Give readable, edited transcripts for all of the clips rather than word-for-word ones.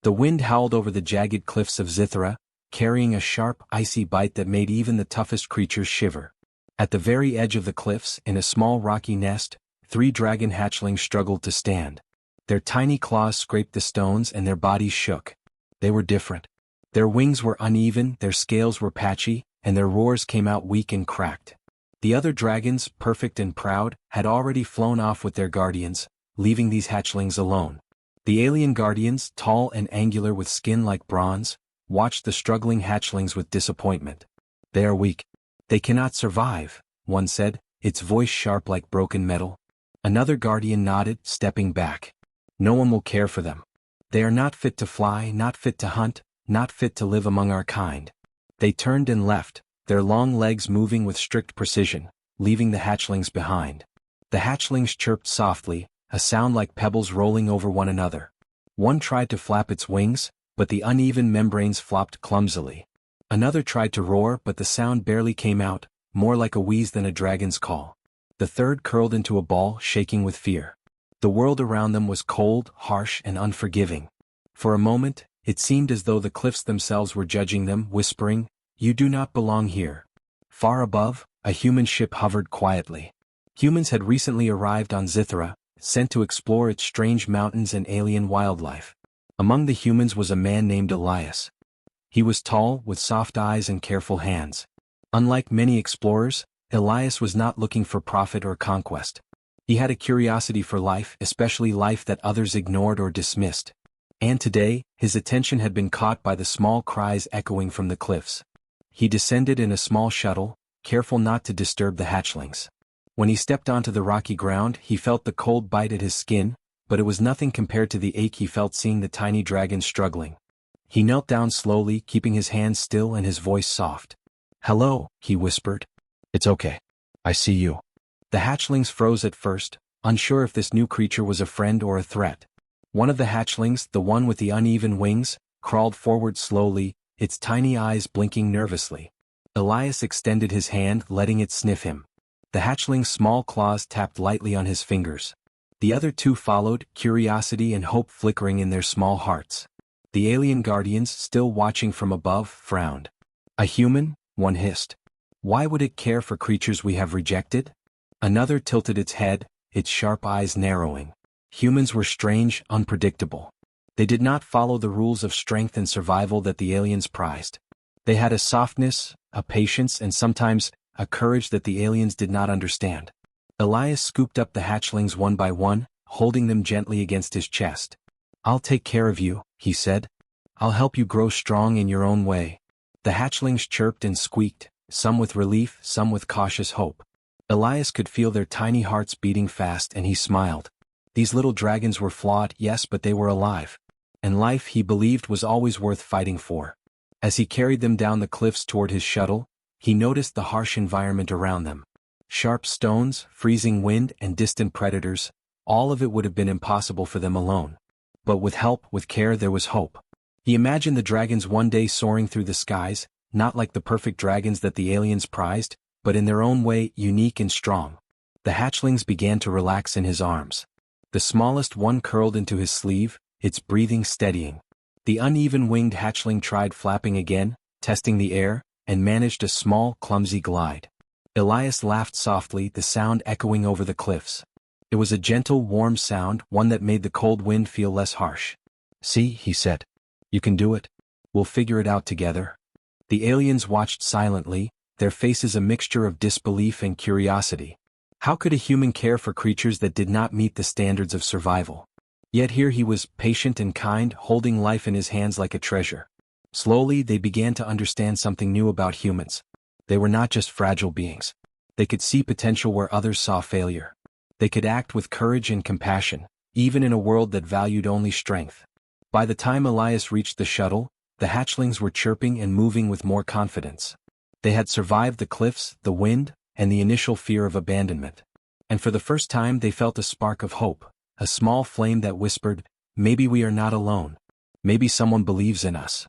The wind howled over the jagged cliffs of Zithra, carrying a sharp, icy bite that made even the toughest creatures shiver. At the very edge of the cliffs, in a small rocky nest, 3 dragon hatchlings struggled to stand. Their tiny claws scraped the stones and their bodies shook. They were different. Their wings were uneven, their scales were patchy, and their roars came out weak and cracked. The other dragons, perfect and proud, had already flown off with their guardians, leaving these hatchlings alone. The alien guardians, tall and angular with skin like bronze, watched the struggling hatchlings with disappointment. "They are weak. They cannot survive," one said, its voice sharp like broken metal. Another guardian nodded, stepping back. "No one will care for them. They are not fit to fly, not fit to hunt, not fit to live among our kind." They turned and left, their long legs moving with strict precision, leaving the hatchlings behind. The hatchlings chirped softly, a sound like pebbles rolling over one another. One tried to flap its wings, but the uneven membranes flopped clumsily. Another tried to roar, but the sound barely came out, more like a wheeze than a dragon's call. The third curled into a ball, shaking with fear. The world around them was cold, harsh, and unforgiving. For a moment, it seemed as though the cliffs themselves were judging them, whispering, "You do not belong here." Far above, a human ship hovered quietly. Humans had recently arrived on Zithra, sent to explore its strange mountains and alien wildlife. Among the humans was a man named Elias. He was tall, with soft eyes and careful hands. Unlike many explorers, Elias was not looking for profit or conquest. He had a curiosity for life, especially life that others ignored or dismissed. And today, his attention had been caught by the small cries echoing from the cliffs. He descended in a small shuttle, careful not to disturb the hatchlings. When he stepped onto the rocky ground, he felt the cold bite at his skin, but it was nothing compared to the ache he felt seeing the tiny dragons struggling. He knelt down slowly, keeping his hands still and his voice soft. "Hello," he whispered. "It's okay. I see you." The hatchlings froze at first, unsure if this new creature was a friend or a threat. One of the hatchlings, the one with the uneven wings, crawled forward slowly, its tiny eyes blinking nervously. Elias extended his hand, letting it sniff him. The hatchling's small claws tapped lightly on his fingers. The other 2 followed, curiosity and hope flickering in their small hearts. The alien guardians, still watching from above, frowned. "A human?" one hissed. "Why would it care for creatures we have rejected?" Another tilted its head, its sharp eyes narrowing. Humans were strange, unpredictable. They did not follow the rules of strength and survival that the aliens prized. They had a softness, a patience, and sometimes a courage that the aliens did not understand. Elias scooped up the hatchlings one by one, holding them gently against his chest. "I'll take care of you," he said. "I'll help you grow strong in your own way." The hatchlings chirped and squeaked, some with relief, some with cautious hope. Elias could feel their tiny hearts beating fast, and he smiled. These little dragons were flawed, yes, but they were alive. And life, he believed, was always worth fighting for. As he carried them down the cliffs toward his shuttle, he noticed the harsh environment around them. Sharp stones, freezing wind, and distant predators, all of it would have been impossible for them alone. But with help, with care, there was hope. He imagined the dragons one day soaring through the skies, not like the perfect dragons that the aliens prized, but in their own way, unique and strong. The hatchlings began to relax in his arms. The smallest one curled into his sleeve, its breathing steadying. The uneven-winged hatchling tried flapping again, testing the air, and managed a small, clumsy glide. Elias laughed softly, the sound echoing over the cliffs. It was a gentle, warm sound, one that made the cold wind feel less harsh. "See," he said. "You can do it. We'll figure it out together." The aliens watched silently, their faces a mixture of disbelief and curiosity. How could a human care for creatures that did not meet the standards of survival? Yet here he was, patient and kind, holding life in his hands like a treasure. Slowly, they began to understand something new about humans. They were not just fragile beings. They could see potential where others saw failure. They could act with courage and compassion, even in a world that valued only strength. By the time Elias reached the shuttle, the hatchlings were chirping and moving with more confidence. They had survived the cliffs, the wind, and the initial fear of abandonment. And for the first time they felt a spark of hope, a small flame that whispered, "Maybe we are not alone. Maybe someone believes in us."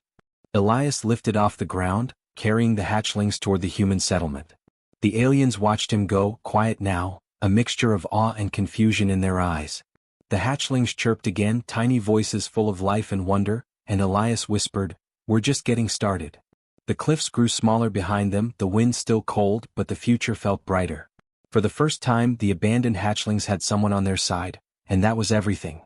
Elias lifted off the ground, carrying the hatchlings toward the human settlement. The aliens watched him go, quiet now, a mixture of awe and confusion in their eyes. The hatchlings chirped again, tiny voices full of life and wonder, and Elias whispered, "We're just getting started." The cliffs grew smaller behind them, the wind still cold, but the future felt brighter. For the first time, the abandoned hatchlings had someone on their side, and that was everything.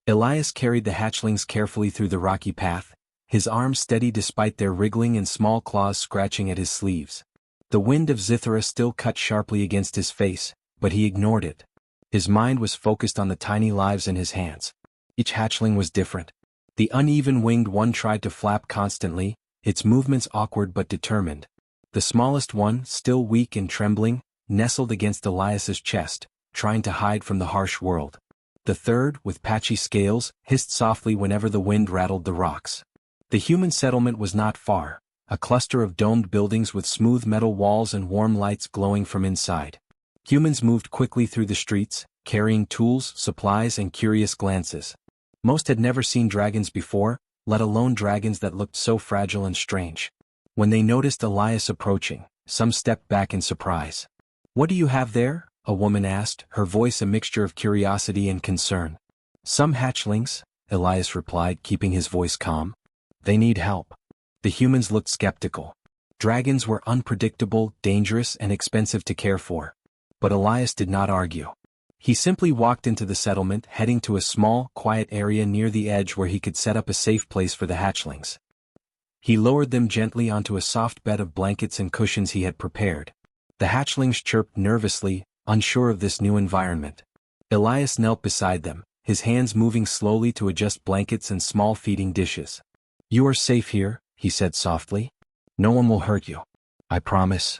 Elias carried the hatchlings carefully through the rocky path, his arms steady despite their wriggling and small claws scratching at his sleeves. The wind of Zithra still cut sharply against his face, but he ignored it. His mind was focused on the tiny lives in his hands. Each hatchling was different. The uneven-winged one tried to flap constantly, its movements awkward but determined. The smallest one, still weak and trembling, nestled against Elias's chest, trying to hide from the harsh world. The third, with patchy scales, hissed softly whenever the wind rattled the rocks. The human settlement was not far, a cluster of domed buildings with smooth metal walls and warm lights glowing from inside. Humans moved quickly through the streets, carrying tools, supplies, and curious glances. Most had never seen dragons before, let alone dragons that looked so fragile and strange. When they noticed Elias approaching, some stepped back in surprise. "What do you have there?" a woman asked, her voice a mixture of curiosity and concern. "Some hatchlings," Elias replied, keeping his voice calm. "They need help." The humans looked skeptical. Dragons were unpredictable, dangerous, and expensive to care for. But Elias did not argue. He simply walked into the settlement, heading to a small, quiet area near the edge where he could set up a safe place for the hatchlings. He lowered them gently onto a soft bed of blankets and cushions he had prepared. The hatchlings chirped nervously, unsure of this new environment. Elias knelt beside them, his hands moving slowly to adjust blankets and small feeding dishes. "You are safe here," he said softly. "No one will hurt you. I promise."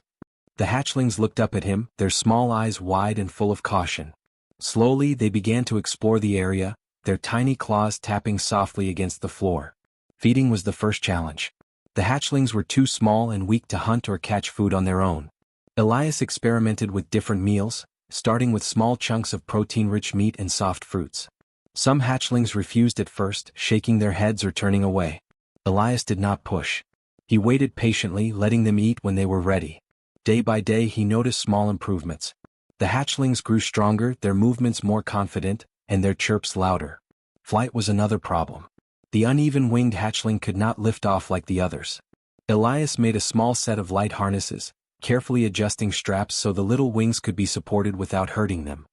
The hatchlings looked up at him, their small eyes wide and full of caution. Slowly they began to explore the area, their tiny claws tapping softly against the floor. Feeding was the first challenge. The hatchlings were too small and weak to hunt or catch food on their own. Elias experimented with different meals, starting with small chunks of protein-rich meat and soft fruits. Some hatchlings refused at first, shaking their heads or turning away. Elias did not push. He waited patiently, letting them eat when they were ready. Day by day he noticed small improvements. The hatchlings grew stronger, their movements more confident, and their chirps louder. Flight was another problem. The uneven-winged hatchling could not lift off like the others. Elias made a small set of light harnesses, carefully adjusting straps so the little wings could be supported without hurting them.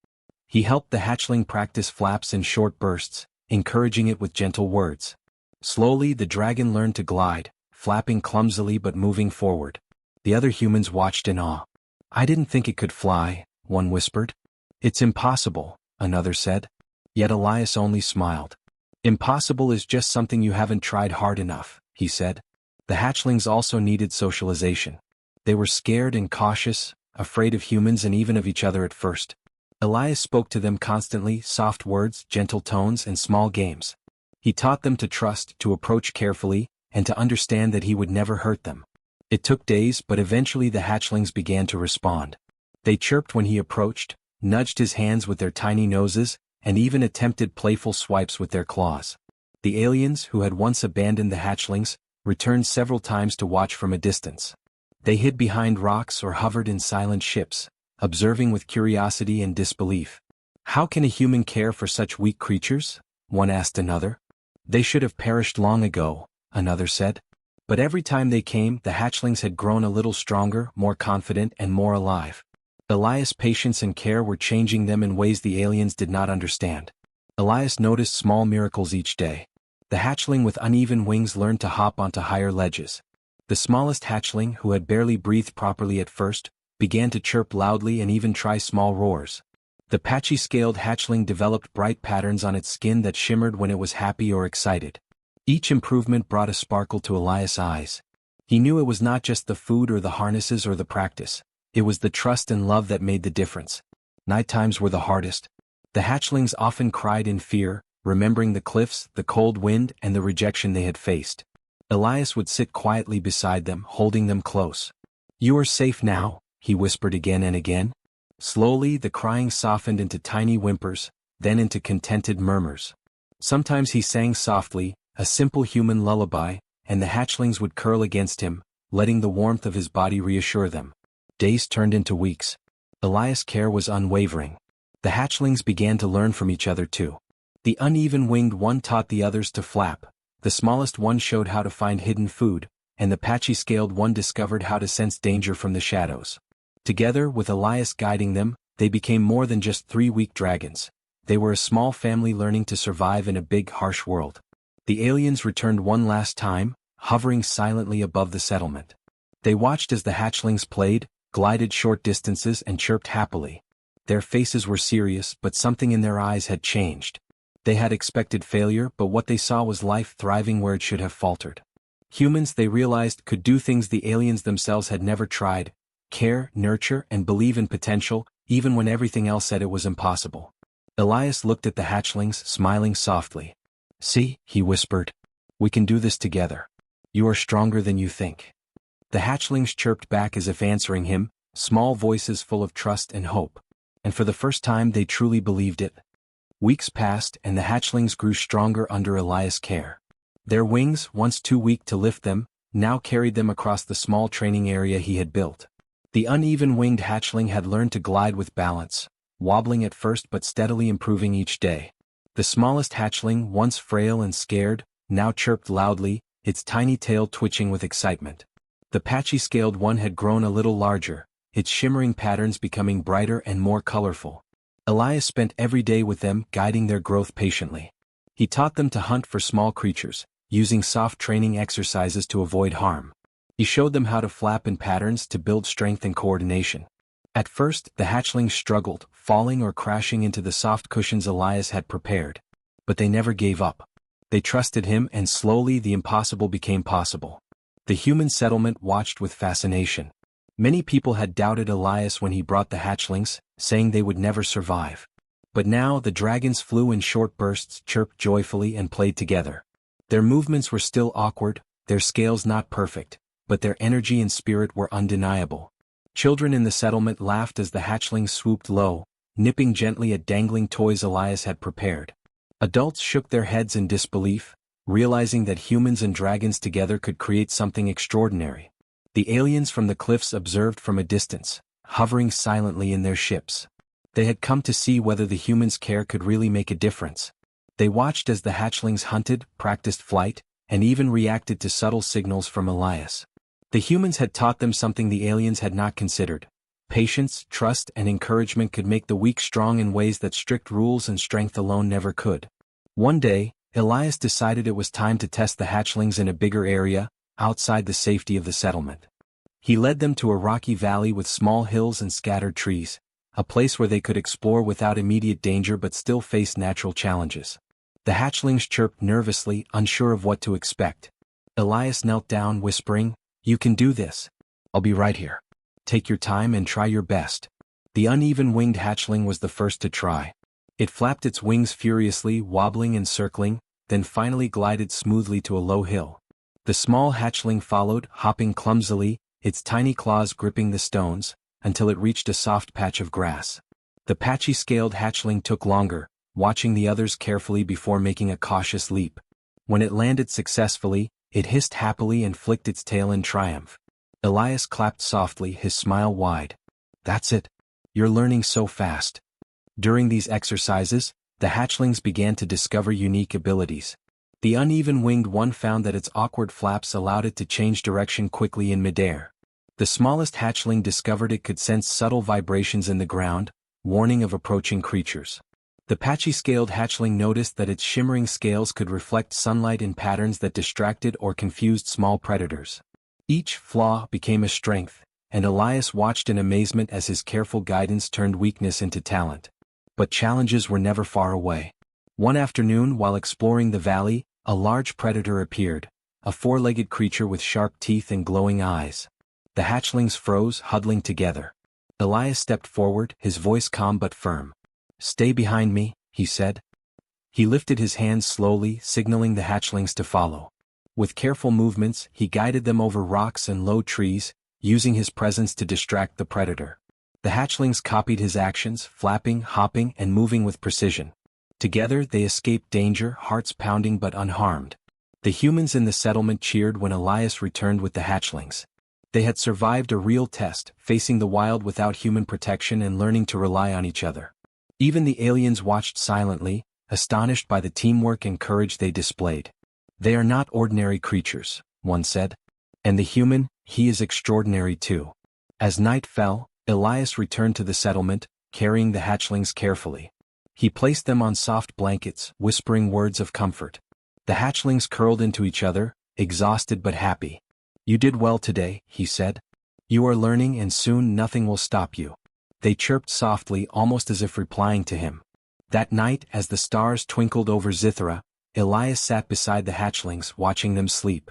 He helped the hatchling practice flaps in short bursts, encouraging it with gentle words. Slowly the dragon learned to glide, flapping clumsily but moving forward. The other humans watched in awe. "I didn't think it could fly," one whispered. "It's impossible," another said. Yet Elias only smiled. "Impossible is just something you haven't tried hard enough," he said. The hatchlings also needed socialization. They were scared and cautious, afraid of humans and even of each other at first. Elias spoke to them constantly, soft words, gentle tones, and small games. He taught them to trust, to approach carefully, and to understand that he would never hurt them. It took days, but eventually the hatchlings began to respond. They chirped when he approached, nudged his hands with their tiny noses, and even attempted playful swipes with their claws. The aliens, who had once abandoned the hatchlings, returned several times to watch from a distance. They hid behind rocks or hovered in silent ships, observing with curiosity and disbelief. "How can a human care for such weak creatures?" one asked another. "They should have perished long ago," another said. But every time they came, the hatchlings had grown a little stronger, more confident, and more alive. Elias' patience and care were changing them in ways the aliens did not understand. Elias noticed small miracles each day. The hatchling with uneven wings learned to hop onto higher ledges. The smallest hatchling, who had barely breathed properly at first, began to chirp loudly and even try small roars. The patchy-scaled hatchling developed bright patterns on its skin that shimmered when it was happy or excited. Each improvement brought a sparkle to Elias' eyes. He knew it was not just the food or the harnesses or the practice. It was the trust and love that made the difference. Night times were the hardest. The hatchlings often cried in fear, remembering the cliffs, the cold wind, and the rejection they had faced. Elias would sit quietly beside them, holding them close. "You are safe now," he whispered again and again. Slowly the crying softened into tiny whimpers, then into contented murmurs. Sometimes he sang softly, a simple human lullaby, and the hatchlings would curl against him, letting the warmth of his body reassure them. Days turned into weeks. Elias' care was unwavering. The hatchlings began to learn from each other too. The uneven-winged one taught the others to flap, The smallest one showed how to find hidden food, and the patchy-scaled one discovered how to sense danger from the shadows. Together, with Elias guiding them, they became more than just 3 weak dragons. They were a small family learning to survive in a big, harsh world. The aliens returned one last time, hovering silently above the settlement. They watched as the hatchlings played, glided short distances and chirped happily. Their faces were serious, but something in their eyes had changed. They had expected failure, but what they saw was life thriving where it should have faltered. Humans, they realized, could do things the aliens themselves had never tried: care, nurture, and believe in potential, even when everything else said it was impossible. Elias looked at the hatchlings, smiling softly. "See," he whispered. "We can do this together. You are stronger than you think." The hatchlings chirped back as if answering him, small voices full of trust and hope. And for the first time they truly believed it. Weeks passed, and the hatchlings grew stronger under Elias' care. Their wings, once too weak to lift them, now carried them across the small training area he had built. The uneven-winged hatchling had learned to glide with balance, wobbling at first but steadily improving each day. The smallest hatchling, once frail and scared, now chirped loudly, its tiny tail twitching with excitement. The patchy-scaled one had grown a little larger, its shimmering patterns becoming brighter and more colorful. Elias spent every day with them, guiding their growth patiently. He taught them to hunt for small creatures, using soft training exercises to avoid harm. He showed them how to flap in patterns to build strength and coordination. At first, the hatchlings struggled, falling or crashing into the soft cushions Elias had prepared. But they never gave up. They trusted him, and slowly the impossible became possible. The human settlement watched with fascination. Many people had doubted Elias when he brought the hatchlings, saying they would never survive. But now the dragons flew in short bursts, chirped joyfully, and played together. Their movements were still awkward, their scales not perfect, but their energy and spirit were undeniable. Children in the settlement laughed as the hatchlings swooped low, nipping gently at dangling toys Elias had prepared. Adults shook their heads in disbelief, realizing that humans and dragons together could create something extraordinary. The aliens from the cliffs observed from a distance, hovering silently in their ships. They had come to see whether the humans' care could really make a difference. They watched as the hatchlings hunted, practiced flight, and even reacted to subtle signals from Elias. The humans had taught them something the aliens had not considered. Patience, trust, and encouragement could make the weak strong in ways that strict rules and strength alone never could. One day, Elias decided it was time to test the hatchlings in a bigger area, outside the safety of the settlement. He led them to a rocky valley with small hills and scattered trees, a place where they could explore without immediate danger but still face natural challenges. The hatchlings chirped nervously, unsure of what to expect. Elias knelt down, whispering, "You can do this. I'll be right here. Take your time and try your best." The uneven-winged hatchling was the first to try. It flapped its wings furiously, wobbling and circling, then finally glided smoothly to a low hill. The small hatchling followed, hopping clumsily, its tiny claws gripping the stones, until it reached a soft patch of grass. The patchy-scaled hatchling took longer, watching the others carefully before making a cautious leap. When it landed successfully, it hissed happily and flicked its tail in triumph. Elias clapped softly, his smile wide. "That's it. You're learning so fast." During these exercises, the hatchlings began to discover unique abilities. The uneven-winged one found that its awkward flaps allowed it to change direction quickly in midair. The smallest hatchling discovered it could sense subtle vibrations in the ground, warning of approaching creatures. The patchy-scaled hatchling noticed that its shimmering scales could reflect sunlight in patterns that distracted or confused small predators. Each flaw became a strength, and Elias watched in amazement as his careful guidance turned weakness into talent. But challenges were never far away. One afternoon, while exploring the valley, a large predator appeared, a four-legged creature with sharp teeth and glowing eyes. The hatchlings froze, huddling together. Elias stepped forward, his voice calm but firm. "Stay behind me," he said. He lifted his hands slowly, signaling the hatchlings to follow. With careful movements, he guided them over rocks and low trees, using his presence to distract the predator. The hatchlings copied his actions, flapping, hopping, and moving with precision. Together they escaped danger, hearts pounding but unharmed. The humans in the settlement cheered when Elias returned with the hatchlings. They had survived a real test, facing the wild without human protection and learning to rely on each other. Even the aliens watched silently, astonished by the teamwork and courage they displayed. They are not ordinary creatures, one said. And the human, he is extraordinary too. As night fell, Elias returned to the settlement, carrying the hatchlings carefully. He placed them on soft blankets, whispering words of comfort. The hatchlings curled into each other, exhausted but happy. You did well today, he said. You are learning and soon nothing will stop you. They chirped softly, almost as if replying to him. That night, as the stars twinkled over Zithra, Elias sat beside the hatchlings, watching them sleep.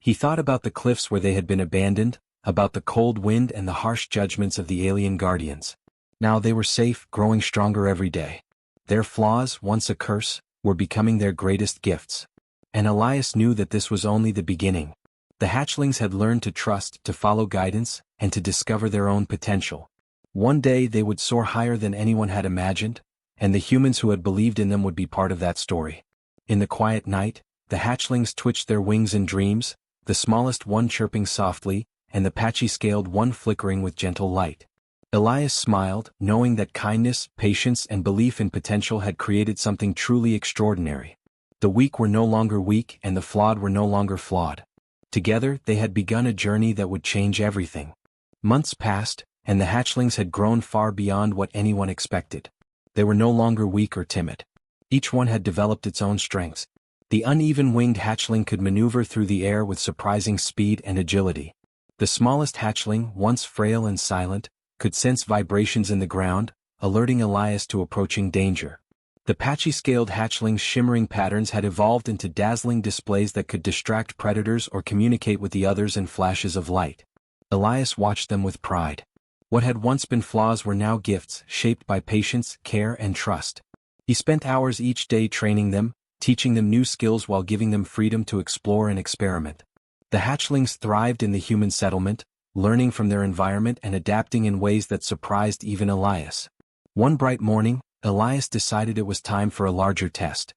He thought about the cliffs where they had been abandoned, about the cold wind and the harsh judgments of the alien guardians. Now they were safe, growing stronger every day. Their flaws, once a curse, were becoming their greatest gifts. And Elias knew that this was only the beginning. The hatchlings had learned to trust, to follow guidance, and to discover their own potential. One day they would soar higher than anyone had imagined, and the humans who had believed in them would be part of that story. In the quiet night, the hatchlings twitched their wings in dreams, the smallest one chirping softly, and the patchy-scaled one flickering with gentle light. Elias smiled, knowing that kindness, patience, and belief in potential had created something truly extraordinary. The weak were no longer weak and the flawed were no longer flawed. Together, they had begun a journey that would change everything. Months passed, and the hatchlings had grown far beyond what anyone expected. They were no longer weak or timid. Each one had developed its own strengths. The uneven-winged hatchling could maneuver through the air with surprising speed and agility. The smallest hatchling, once frail and silent, could sense vibrations in the ground, alerting Elias to approaching danger. The patchy-scaled hatchling's shimmering patterns had evolved into dazzling displays that could distract predators or communicate with the others in flashes of light. Elias watched them with pride. What had once been flaws were now gifts, shaped by patience, care, and trust. He spent hours each day training them, teaching them new skills while giving them freedom to explore and experiment. The hatchlings thrived in the human settlement, learning from their environment and adapting in ways that surprised even Elias. One bright morning, Elias decided it was time for a larger test.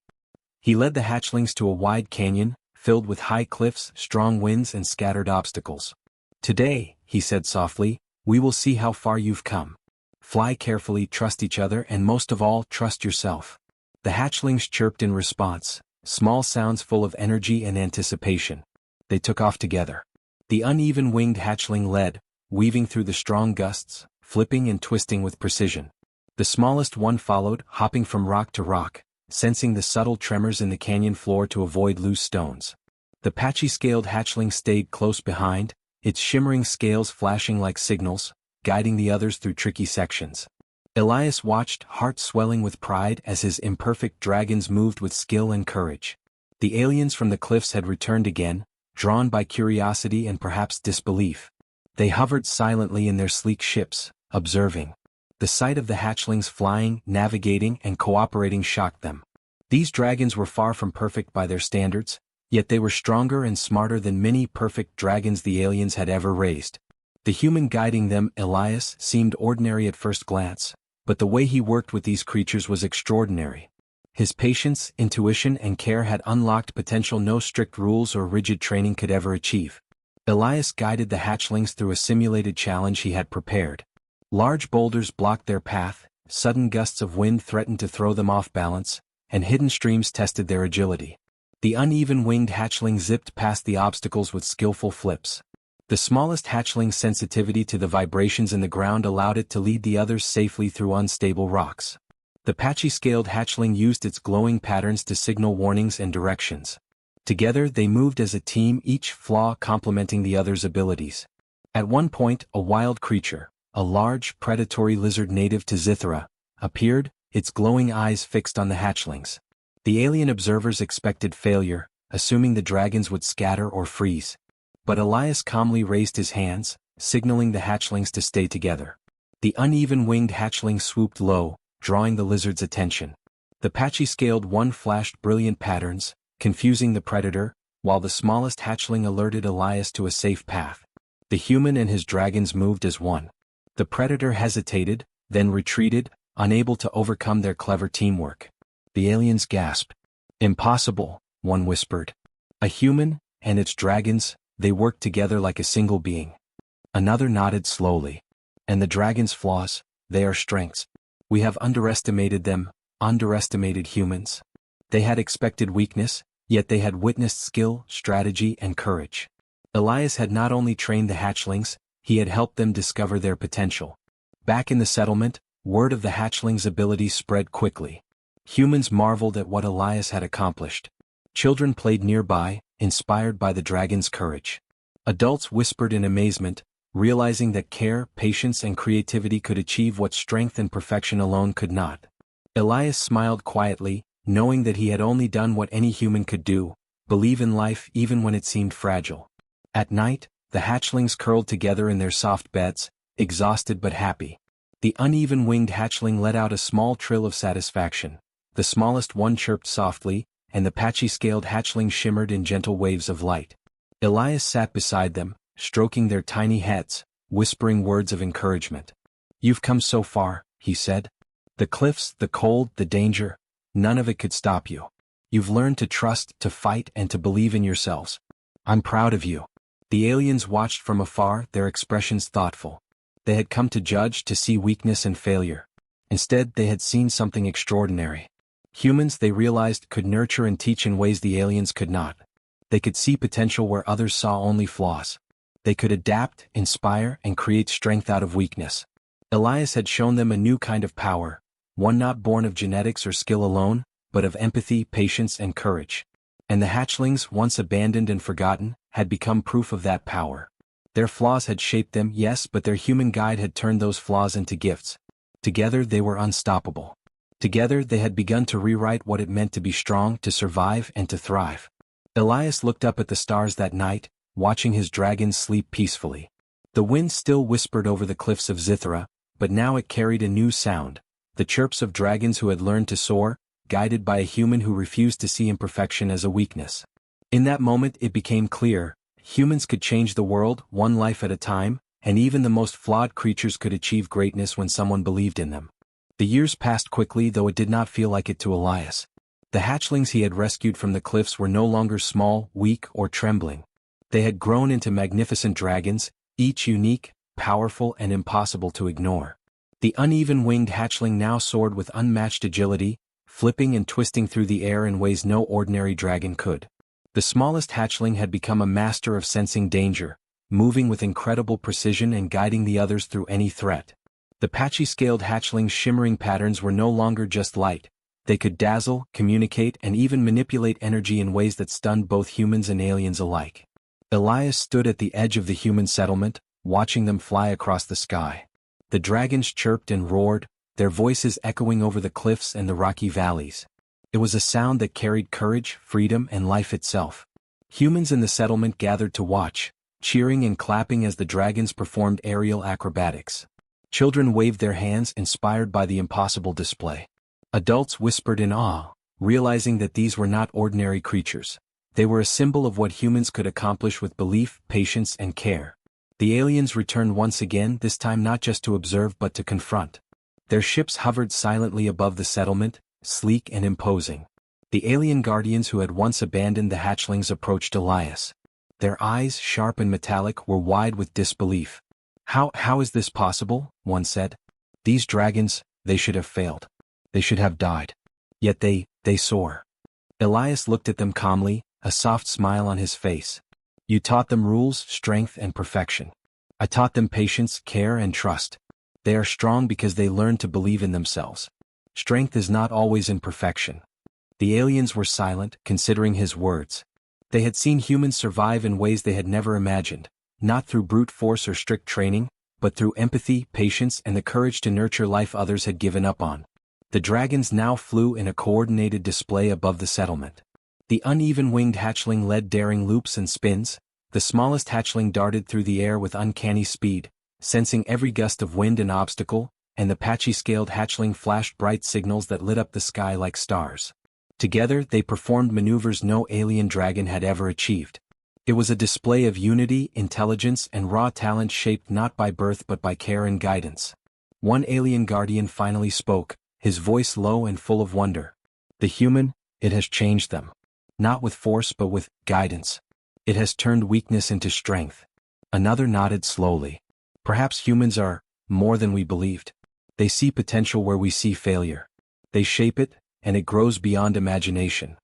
He led the hatchlings to a wide canyon, filled with high cliffs, strong winds, and scattered obstacles. Today, he said softly, we will see how far you've come. Fly carefully, trust each other, and most of all, trust yourself. The hatchlings chirped in response, small sounds full of energy and anticipation. They took off together. The uneven-winged hatchling led, weaving through the strong gusts, flipping and twisting with precision. The smallest one followed, hopping from rock to rock, sensing the subtle tremors in the canyon floor to avoid loose stones. The patchy-scaled hatchling stayed close behind, its shimmering scales flashing like signals, guiding the others through tricky sections. Elias watched, heart swelling with pride as his imperfect dragons moved with skill and courage. The aliens from the cliffs had returned again, drawn by curiosity and perhaps disbelief. They hovered silently in their sleek ships, observing. The sight of the hatchlings flying, navigating, and cooperating shocked them. These dragons were far from perfect by their standards, yet they were stronger and smarter than many perfect dragons the aliens had ever raised. The human guiding them, Elias, seemed ordinary at first glance, but the way he worked with these creatures was extraordinary. His patience, intuition, and care had unlocked potential no strict rules or rigid training could ever achieve. Elias guided the hatchlings through a simulated challenge he had prepared. Large boulders blocked their path, sudden gusts of wind threatened to throw them off balance, and hidden streams tested their agility. The uneven-winged hatchling zipped past the obstacles with skillful flips. The smallest hatchling's sensitivity to the vibrations in the ground allowed it to lead the others safely through unstable rocks. The patchy-scaled hatchling used its glowing patterns to signal warnings and directions. Together they moved as a team, each flaw complementing the other's abilities. At one point, a wild creature, a large, predatory lizard native to Zithra, appeared, its glowing eyes fixed on the hatchlings. The alien observers expected failure, assuming the dragons would scatter or freeze. But Elias calmly raised his hands, signaling the hatchlings to stay together. The uneven-winged hatchling swooped low, drawing the lizard's attention. The patchy-scaled one flashed brilliant patterns, confusing the predator, while the smallest hatchling alerted Elias to a safe path. The human and his dragons moved as one. The predator hesitated, then retreated, unable to overcome their clever teamwork. The aliens gasped. Impossible, one whispered. A human, and its dragons, they worked together like a single being. Another nodded slowly. And the dragon's flaws, they are strengths. We have underestimated them, underestimated humans. They had expected weakness, Yet they had witnessed skill, strategy, and courage. Elias had not only trained the hatchlings, he had helped them discover their potential. Back in the settlement, word of the hatchlings' abilities spread quickly. Humans marveled at what Elias had accomplished. Children played nearby, inspired by the dragon's courage. Adults whispered in amazement, realizing that care, patience, and creativity could achieve what strength and perfection alone could not. Elias smiled quietly, knowing that he had only done what any human could do, believe in life even when it seemed fragile. At night, the hatchlings curled together in their soft beds, exhausted but happy. The uneven-winged hatchling let out a small trill of satisfaction. The smallest one chirped softly, and the patchy-scaled hatchling shimmered in gentle waves of light. Elias sat beside them, stroking their tiny heads, whispering words of encouragement. "You've come so far," he said. "The cliffs, the cold, the danger, none of it could stop you. You've learned to trust, to fight, and to believe in yourselves. I'm proud of you." The aliens watched from afar, their expressions thoughtful. They had come to judge, to see weakness and failure. Instead, they had seen something extraordinary. Humans, they realized, could nurture and teach in ways the aliens could not. They could see potential where others saw only flaws. They could adapt, inspire, and create strength out of weakness. Elias had shown them a new kind of power, one not born of genetics or skill alone, but of empathy, patience, and courage. And the hatchlings, once abandoned and forgotten, had become proof of that power. Their flaws had shaped them, yes, but their human guide had turned those flaws into gifts. Together they were unstoppable. Together they had begun to rewrite what it meant to be strong, to survive, and to thrive. Elias looked up at the stars that night, watching his dragons sleep peacefully. The wind still whispered over the cliffs of Zithra, but now it carried a new sound, the chirps of dragons who had learned to soar, guided by a human who refused to see imperfection as a weakness. In that moment it became clear, humans could change the world, one life at a time, and even the most flawed creatures could achieve greatness when someone believed in them. The years passed quickly, though it did not feel like it to Elias. The hatchlings he had rescued from the cliffs were no longer small, weak, or trembling. They had grown into magnificent dragons, each unique, powerful, and impossible to ignore. The uneven-winged hatchling now soared with unmatched agility, flipping and twisting through the air in ways no ordinary dragon could. The smallest hatchling had become a master of sensing danger, moving with incredible precision and guiding the others through any threat. The patchy-scaled hatchling's shimmering patterns were no longer just light. They could dazzle, communicate, and even manipulate energy in ways that stunned both humans and aliens alike. Elias stood at the edge of the human settlement, watching them fly across the sky. The dragons chirped and roared, their voices echoing over the cliffs and the rocky valleys. It was a sound that carried courage, freedom, and life itself. Humans in the settlement gathered to watch, cheering and clapping as the dragons performed aerial acrobatics. Children waved their hands, inspired by the impossible display. Adults whispered in awe, realizing that these were not ordinary creatures. They were a symbol of what humans could accomplish with belief, patience, and care. The aliens returned once again, this time not just to observe but to confront. Their ships hovered silently above the settlement, sleek and imposing. The alien guardians who had once abandoned the hatchlings approached Elias. Their eyes, sharp and metallic, were wide with disbelief. How is this possible?" one said. "These dragons, they should have failed. They should have died. Yet they soar." Elias looked at them calmly, a soft smile on his face. "You taught them rules, strength, and perfection. I taught them patience, care, and trust. They are strong because they learned to believe in themselves. Strength is not always in perfection." The aliens were silent, considering his words. They had seen humans survive in ways they had never imagined, not through brute force or strict training, but through empathy, patience, and the courage to nurture life others had given up on. The dragons now flew in a coordinated display above the settlement. The uneven-winged hatchling led daring loops and spins. The smallest hatchling darted through the air with uncanny speed, sensing every gust of wind and obstacle, and the patchy-scaled hatchling flashed bright signals that lit up the sky like stars. Together they performed maneuvers no alien dragon had ever achieved. It was a display of unity, intelligence, and raw talent shaped not by birth but by care and guidance. One alien guardian finally spoke, his voice low and full of wonder. "The human, it has changed them. Not with force but with guidance. It has turned weakness into strength." Another nodded slowly. "Perhaps humans are more than we believed. They see potential where we see failure. They shape it, and it grows beyond imagination."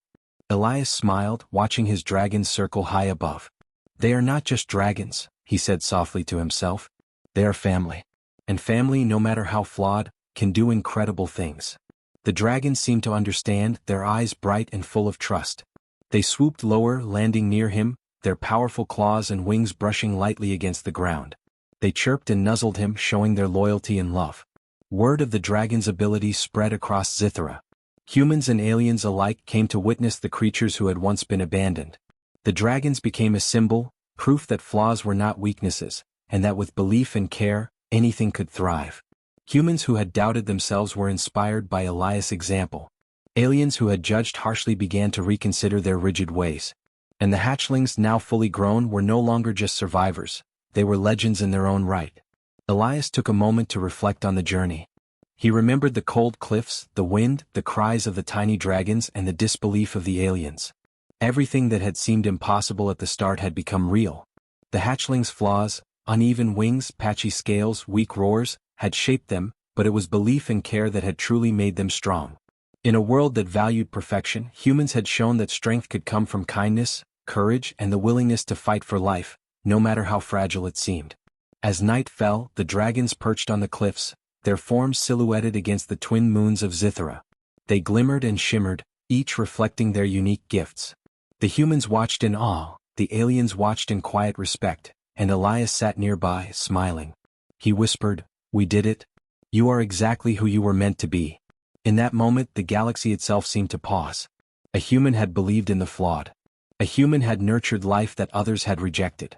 Elias smiled, watching his dragons circle high above. They are not just dragons, he said softly to himself. They are family. And family, no matter how flawed, can do incredible things. The dragons seemed to understand, their eyes bright and full of trust. They swooped lower, landing near him, their powerful claws and wings brushing lightly against the ground. They chirped and nuzzled him, showing their loyalty and love. Word of the dragon's ability spread across Zithra. Humans and aliens alike came to witness the creatures who had once been abandoned. The dragons became a symbol, proof that flaws were not weaknesses, and that with belief and care, anything could thrive. Humans who had doubted themselves were inspired by Elias' example. Aliens who had judged harshly began to reconsider their rigid ways. And the hatchlings, now fully grown, were no longer just survivors. They were legends in their own right. Elias took a moment to reflect on the journey. He remembered the cold cliffs, the wind, the cries of the tiny dragons, and the disbelief of the aliens. Everything that had seemed impossible at the start had become real. The hatchlings' flaws, uneven wings, patchy scales, weak roars, had shaped them, but it was belief and care that had truly made them strong. In a world that valued perfection, humans had shown that strength could come from kindness, courage, and the willingness to fight for life, no matter how fragile it seemed. As night fell, the dragons perched on the cliffs, their forms silhouetted against the twin moons of Zithra. They glimmered and shimmered, each reflecting their unique gifts. The humans watched in awe, the aliens watched in quiet respect, and Elias sat nearby, smiling. He whispered, "We did it. You are exactly who you were meant to be." In that moment, the galaxy itself seemed to pause. A human had believed in the flawed. A human had nurtured life that others had rejected.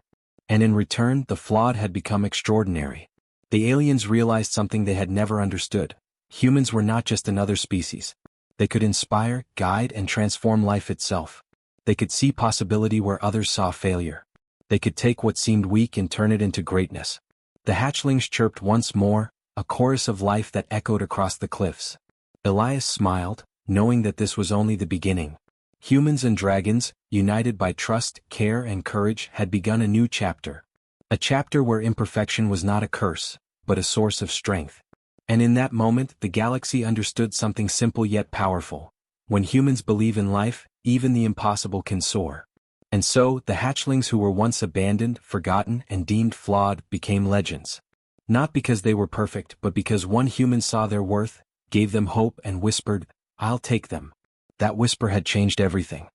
And in return, the flawed had become extraordinary. The aliens realized something they had never understood. Humans were not just another species. They could inspire, guide, and transform life itself. They could see possibility where others saw failure. They could take what seemed weak and turn it into greatness. The hatchlings chirped once more, a chorus of life that echoed across the cliffs. Elias smiled, knowing that this was only the beginning. Humans and dragons, united by trust, care, and courage, had begun a new chapter. A chapter where imperfection was not a curse, but a source of strength. And in that moment, the galaxy understood something simple yet powerful. When humans believe in life, even the impossible can soar. And so, the hatchlings who were once abandoned, forgotten, and deemed flawed became legends. Not because they were perfect, but because one human saw their worth, gave them hope, and whispered, "I'll take them." That whisper had changed everything.